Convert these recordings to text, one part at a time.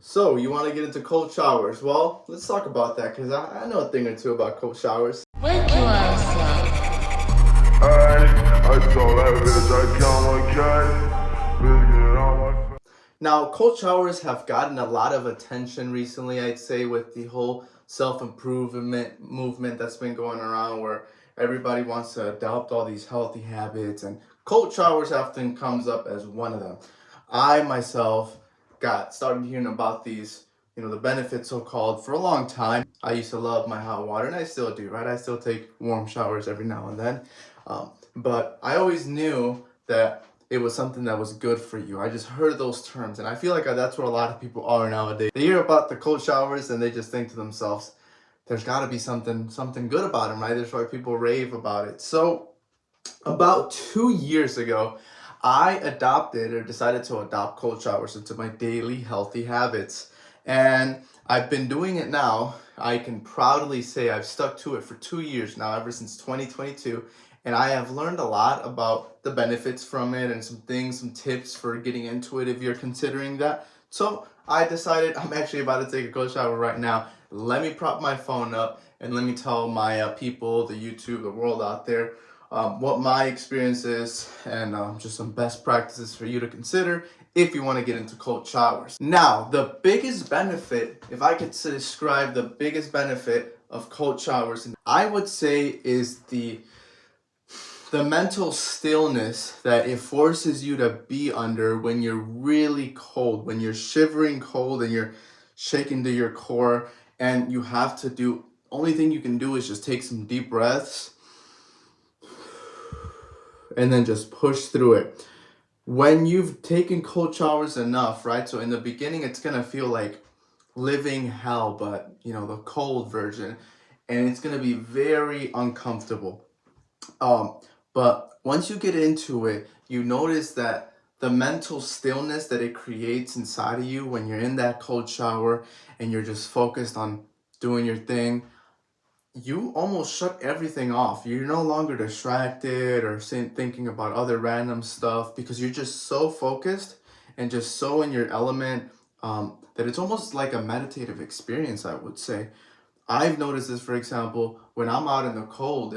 So, you want to get into cold showers? Well, let's talk about that because I know a thing or two about cold showers. Wake your ass up. Now, cold showers have gotten a lot of attention recently, I'd say, with the whole self-improvement movement that's been going around where everybody wants to adopt all these healthy habits, and cold showers often comes up as one of them. I myself got started hearing about these, the benefits so-called for a long time. I used to love my hot water, and I still do, right? I still take warm showers every now and then. But I always knew that it was something that was good for you. I just heard those terms, and I feel like that's where a lot of people are nowadays. They hear about the cold showers, and they just think to themselves, there's got to be something good about them, right? That's why people rave about it. So about 2 years ago, I decided to adopt cold showers into my daily healthy habits. And I've been doing it now. I can proudly say I've stuck to it for 2 years now, ever since 2022. And I have learned a lot about the benefits from it and some tips for getting into it if you're considering that. So I decided I'm actually about to take a cold shower right now. Let me prop my phone up and let me tell my people, the YouTube, the world out there, what my experience is and just some best practices for you to consider if you want to get into cold showers. Now, the biggest benefit, if I could describe the biggest benefit of cold showers, I would say is the mental stillness that it forces you to be under when you're really cold, when you're shivering cold and you're shaking to your core, and you have to do, only thing you can do is just take some deep breaths and then just push through it. When you've taken cold showers enough, right? So in the beginning, it's gonna feel like living hell, but the cold version, and it's gonna be very uncomfortable. But once you get into it, you notice that the mental stillness that it creates inside of you when you're in that cold shower and you're just focused on doing your thing, you almost shut everything off. You're no longer distracted or thinking about other random stuff because you're just so focused and just so in your element that it's almost like a meditative experience, I would say. I've noticed this, for example, when I'm out in the cold,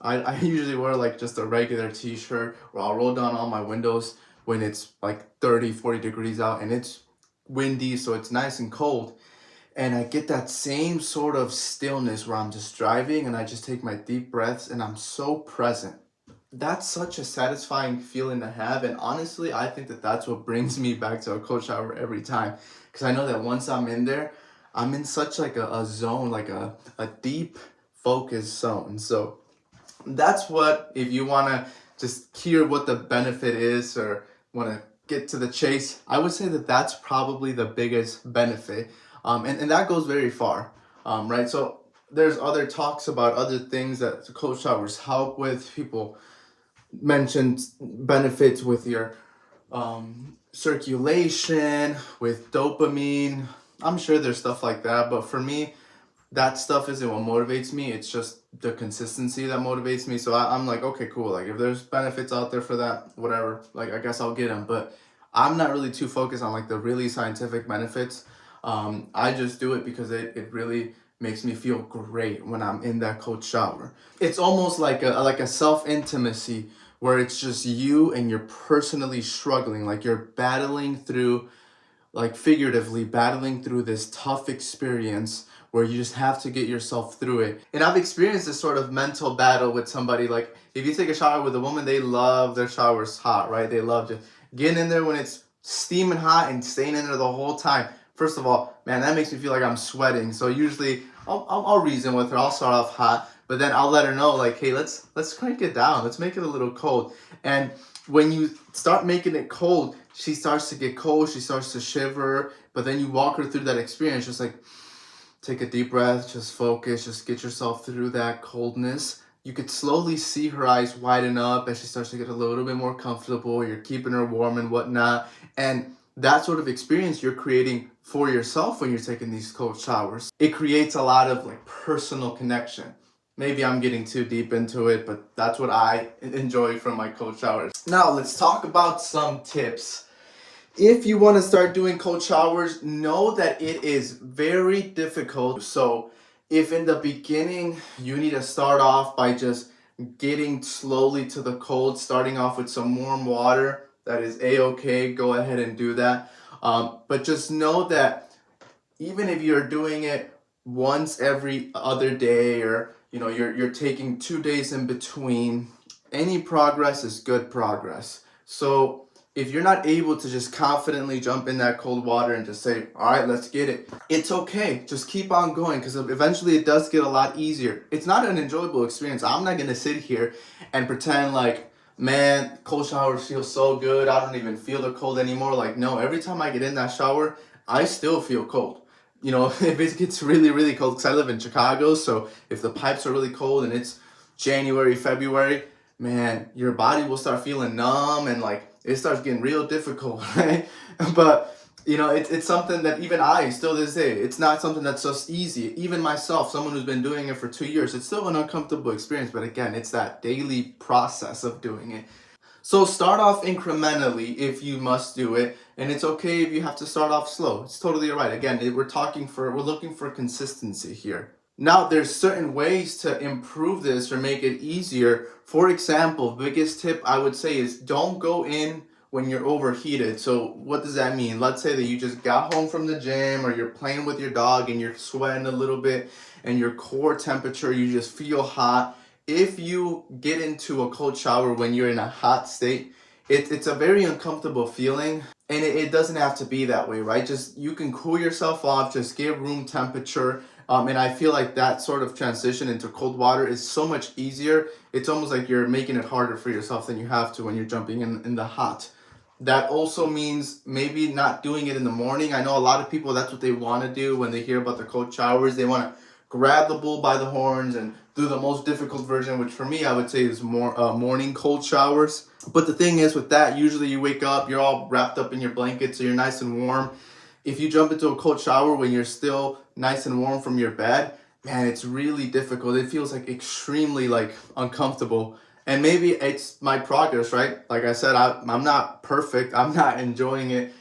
I usually wear like just a regular t-shirt, or I'll roll down all my windows when it's like 30, 40 degrees out and it's windy, so it's nice and cold. And I get that same sort of stillness where I'm just driving and I just take my deep breaths and I'm so present. That's such a satisfying feeling to have. And honestly, I think that that's what brings me back to a cold shower every time. Because I know that once I'm in there, I'm in such like a zone, like a deep focus zone. So that's what, if you want to just hear what the benefit is or want to get to the chase, I would say that that's probably the biggest benefit. And that goes very far, right? So there's other talks about other things that cold showers help with. People mentioned benefits with your circulation, with dopamine. I'm sure there's stuff like that, but for me, that stuff isn't what motivates me. It's just the consistency that motivates me. So I'm like, okay, cool. Like if there's benefits out there for that, whatever, like I guess I'll get them. But I'm not really too focused on like the really scientific benefits. I just do it because it really makes me feel great when I'm in that cold shower. It's almost like a self-intimacy where it's just you and you're personally struggling, like you're battling through, like figuratively battling through this tough experience where you just have to get yourself through it. And I've experienced this sort of mental battle with somebody. Like if you take a shower with a woman, they love their showers hot, right? They love just getting in there when it's steaming hot and staying in there the whole time. First of all, man, that makes me feel like I'm sweating. So usually I'll reason with her. I'll start off hot, but then I'll let her know like, hey, let's crank it down. Let's make it a little cold. And when you start making it cold, she starts to get cold. She starts to shiver. But then you walk her through that experience, just like take a deep breath, just focus, just get yourself through that coldness. You could slowly see her eyes widen up as she starts to get a little bit more comfortable. You're keeping her warm and whatnot. And that sort of experience you're creating for yourself when you're taking these cold showers. It creates a lot of like personal connection. Maybe I'm getting too deep into it, but that's what I enjoy from my cold showers. Now let's talk about some tips. If you want to start doing cold showers, know that it is very difficult. So, if in the beginning you need to start off by just getting slowly to the cold, starting off with some warm water, that is a-okay. Go ahead and do that. But just know that even if you're doing it once every other day, or you're taking 2 days in between, any progress is good progress. So if you're not able to just confidently jump in that cold water and just say, all right, let's get it, it's okay. Just keep on going, because eventually it does get a lot easier. It's not an enjoyable experience. I'm not going to sit here and pretend like, man, cold showers feel so good, I don't even feel the cold anymore. Like, no, every time I get in that shower, I still feel cold. If it gets really, really cold, because I live in Chicago, so if the pipes are really cold and it's January, February, man, your body will start feeling numb, and like it starts getting real difficult, right? But it's something that even I still to this day, it's not something that's just easy. Even myself, someone who's been doing it for 2 years, it's still an uncomfortable experience. But again, it's that daily process of doing it. So start off incrementally if you must do it, and it's okay if you have to start off slow. It's totally all right. Again, we're looking for consistency here. Now, there's certain ways to improve this or make it easier. For example, biggest tip I would say is don't go in when you're overheated. So what does that mean? Let's say that you just got home from the gym, or you're playing with your dog and you're sweating a little bit, and your core temperature, you just feel hot. If you get into a cold shower when you're in a hot state, it's a very uncomfortable feeling, and it doesn't have to be that way, right? Just you can cool yourself off, just get room temperature. And I feel like that sort of transition into cold water is so much easier. It's almost like you're making it harder for yourself than you have to when you're jumping in the hot. That also means maybe not doing it in the morning. I know a lot of people, that's what they want to do when they hear about the cold showers. They want to grab the bull by the horns and do the most difficult version, which for me I would say is more morning cold showers. But the thing is with that, usually you wake up, you're all wrapped up in your blanket, so you're nice and warm. If you jump into a cold shower when you're still nice and warm from your bed, man, it's really difficult. It feels like extremely like uncomfortable. And maybe it's my progress, right? Like I said, I'm not perfect. I'm not enjoying it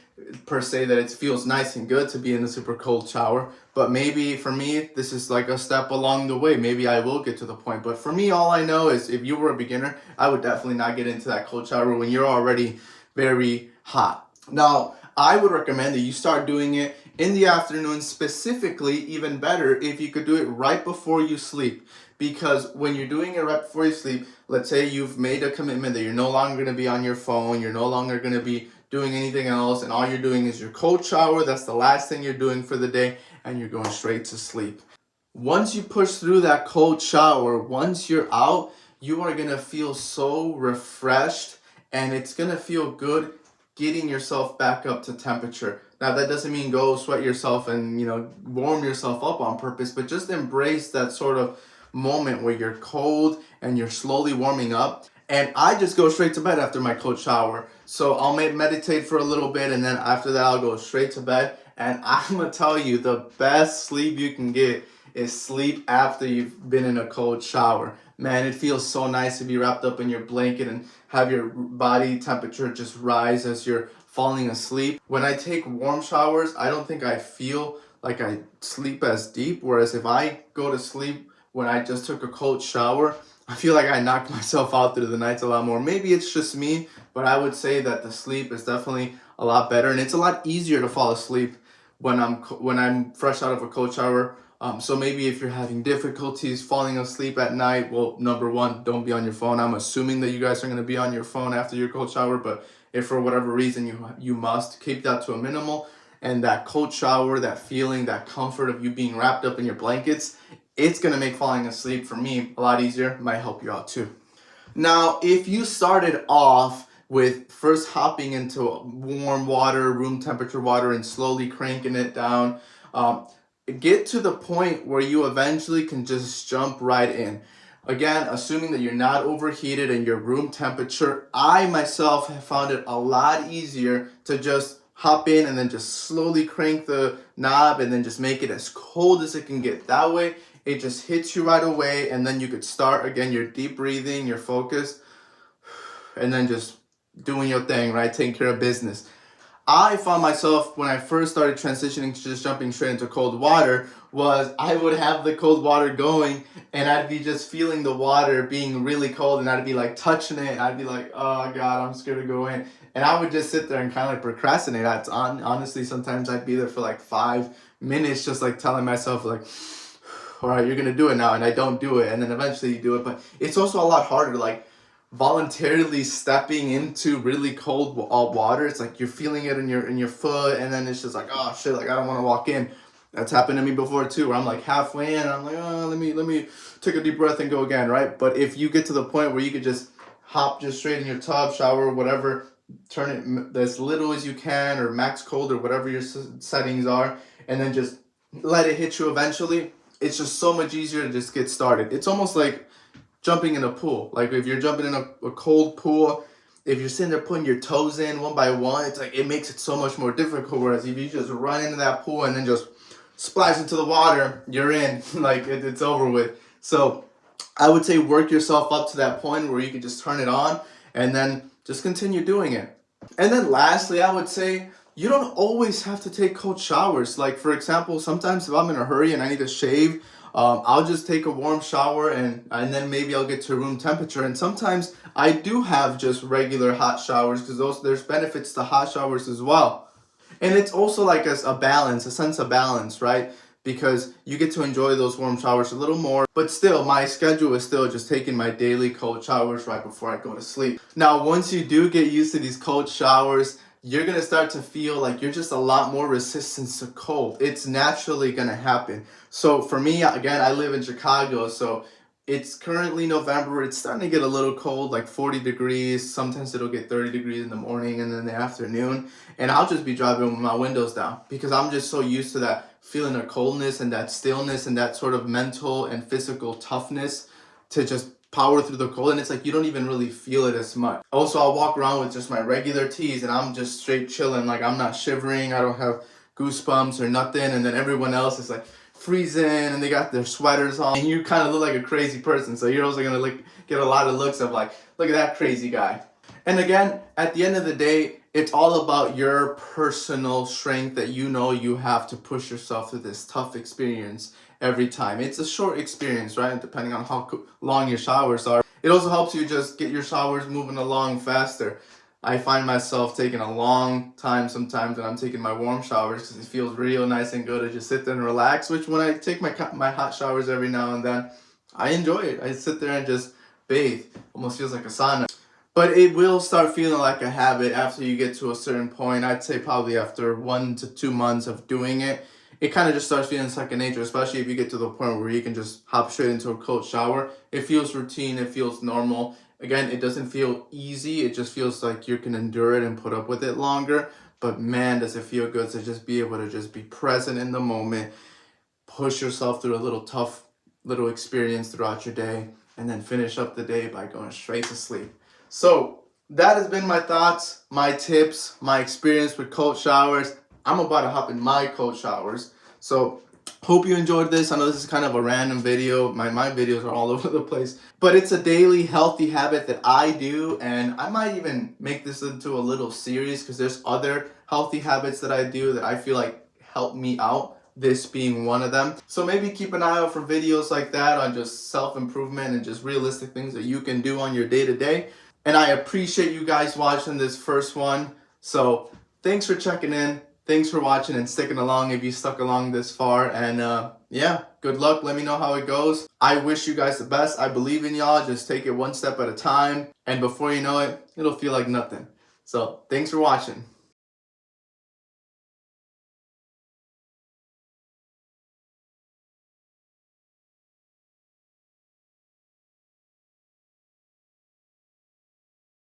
per se, that it feels nice and good to be in a super cold shower. But maybe for me, this is like a step along the way. Maybe I will get to the point. But for me, all I know is if you were a beginner, I would definitely not get into that cold shower when you're already very hot. Now, I would recommend that you start doing it in the afternoon, specifically, even better if you could do it right before you sleep. Because when you're doing it right before you sleep, let's say you've made a commitment that you're no longer going to be on your phone, you're no longer going to be doing anything else, and all you're doing is your cold shower. That's the last thing you're doing for the day, and you're going straight to sleep. Once you push through that cold shower, once you're out, you are going to feel so refreshed, and it's going to feel good getting yourself back up to temperature. Now, that doesn't mean go sweat yourself and, warm yourself up on purpose, but just embrace that sort of moment where you're cold and you're slowly warming up. And I just go straight to bed after my cold shower. So I'll meditate for a little bit, and then after that I'll go straight to bed. And I'm going to tell you, the best sleep you can get is sleep after you've been in a cold shower. Man, it feels so nice to be wrapped up in your blanket and have your body temperature just rise as you're falling asleep. When I take warm showers, I don't think I feel like I sleep as deep. Whereas if I go to sleep when I just took a cold shower, I feel like I knocked myself out through the nights a lot more. Maybe it's just me, but I would say that the sleep is definitely a lot better, and it's a lot easier to fall asleep when I'm fresh out of a cold shower. So maybe if you're having difficulties falling asleep at night, well, number one, don't be on your phone. I'm assuming that you guys are going to be on your phone after your cold shower, but if for whatever reason you must, keep that to a minimal. And that cold shower, that feeling, that comfort of you being wrapped up in your blankets, it's going to make falling asleep, for me, a lot easier. It might help you out too. Now, if you started off with first hopping into warm water, room temperature water, and slowly cranking it down, get to the point where you eventually can just jump right in. Again, assuming that you're not overheated and your room temperature, I myself have found it a lot easier to just hop in and then just slowly crank the knob and then just make it as cold as it can get. That way, it just hits you right away, and then you could start again your deep breathing, your focus, and then just doing your thing, right? Taking care of business. I found myself when I first started transitioning to just jumping straight into cold water was I would have the cold water going and I'd be just feeling the water being really cold and I'd be like touching it and I'd be like, oh God, I'm scared to go in. And I would just sit there and kind of like procrastinate. Honestly, sometimes I'd be there for like 5 minutes just like telling myself like, all right, you're going to do it now. And I don't do it. And then eventually you do it. But it's also a lot harder. Like, voluntarily stepping into really cold water, it's like you're feeling it in your foot, and then it's just like, oh shit, like I don't want to walk in. That's happened to me before too, where I'm like halfway in and I'm like, oh, let me take a deep breath and go again, right? But if you get to the point where you could just hop just straight in your tub, shower, whatever, turn it as little as you can or max cold or whatever your settings are, and then just let it hit you eventually, it's just so much easier to just get started. It's almost like jumping in a pool. Like if you're jumping in a cold pool, if you're sitting there putting your toes in one by one, it's like it makes it so much more difficult. Whereas if you just run into that pool and then just splash into the water, you're in. Like it's over with. So I would say work yourself up to that point where you can just turn it on and then just continue doing it. And then lastly, I would say you don't always have to take cold showers. Like for example, sometimes if I'm in a hurry and I need to shave, I'll just take a warm shower and then maybe I'll get to room temperature. And sometimes I do have just regular hot showers because there's benefits to hot showers as well. And it's also like a balance, a sense of balance, right? Because you get to enjoy those warm showers a little more. But still, my schedule is still just taking my daily cold showers right before I go to sleep. Now, once you do get used to these cold showers, you're going to start to feel like you're just a lot more resistant to cold. It's naturally going to happen. So for me, again, I live in Chicago, so it's currently November. It's starting to get a little cold, like 40 degrees. Sometimes it'll get 30 degrees in the morning and then the afternoon. And I'll just be driving with my windows down because I'm just so used to that feeling of coldness and that stillness and that sort of mental and physical toughness to just power through the cold, and it's like you don't even really feel it as much. Also, I'll walk around with just my regular tees and I'm just straight chilling, like I'm not shivering, I don't have goosebumps or nothing, and then everyone else is like freezing and they got their sweaters on and you kind of look like a crazy person, so you're also gonna get a lot of looks of like, look at that crazy guy. And again, at the end of the day, it's all about your personal strength that you know you have to push yourself through this tough experience every time. It's a short experience, right? Depending on how long your showers are. It also helps you just get your showers moving along faster. I find myself taking a long time sometimes when I'm taking my warm showers because it feels real nice and good to just sit there and relax, which when I take my hot showers every now and then, I enjoy it. I sit there and just bathe. Almost feels like a sauna. But it will start feeling like a habit after you get to a certain point. I'd say probably after 1 to 2 months of doing it, it kind of just starts feeling second nature, especially if you get to the point where you can just hop straight into a cold shower. It feels routine, it feels normal. Again, it doesn't feel easy, it just feels like you can endure it and put up with it longer. But man, does it feel good to just be able to just be present in the moment, push yourself through a little tough little experience throughout your day, and then finish up the day by going straight to sleep. So that has been my thoughts, my tips, my experience with cold showers. I'm about to hop in my cold showers. So hope you enjoyed this. I know this is kind of a random video. My videos are all over the place. But it's a daily healthy habit that I do. And I might even make this into a little series because there's other healthy habits that I do that I feel like help me out. This being one of them. So maybe keep an eye out for videos like that on just self-improvement and just realistic things that you can do on your day-to-day. And I appreciate you guys watching this first one. So thanks for checking in. Thanks for watching and sticking along if you stuck along this far. And yeah, good luck. Let me know how it goes. I wish you guys the best. I believe in y'all. Just take it one step at a time. And before you know it, it'll feel like nothing. So thanks for watching.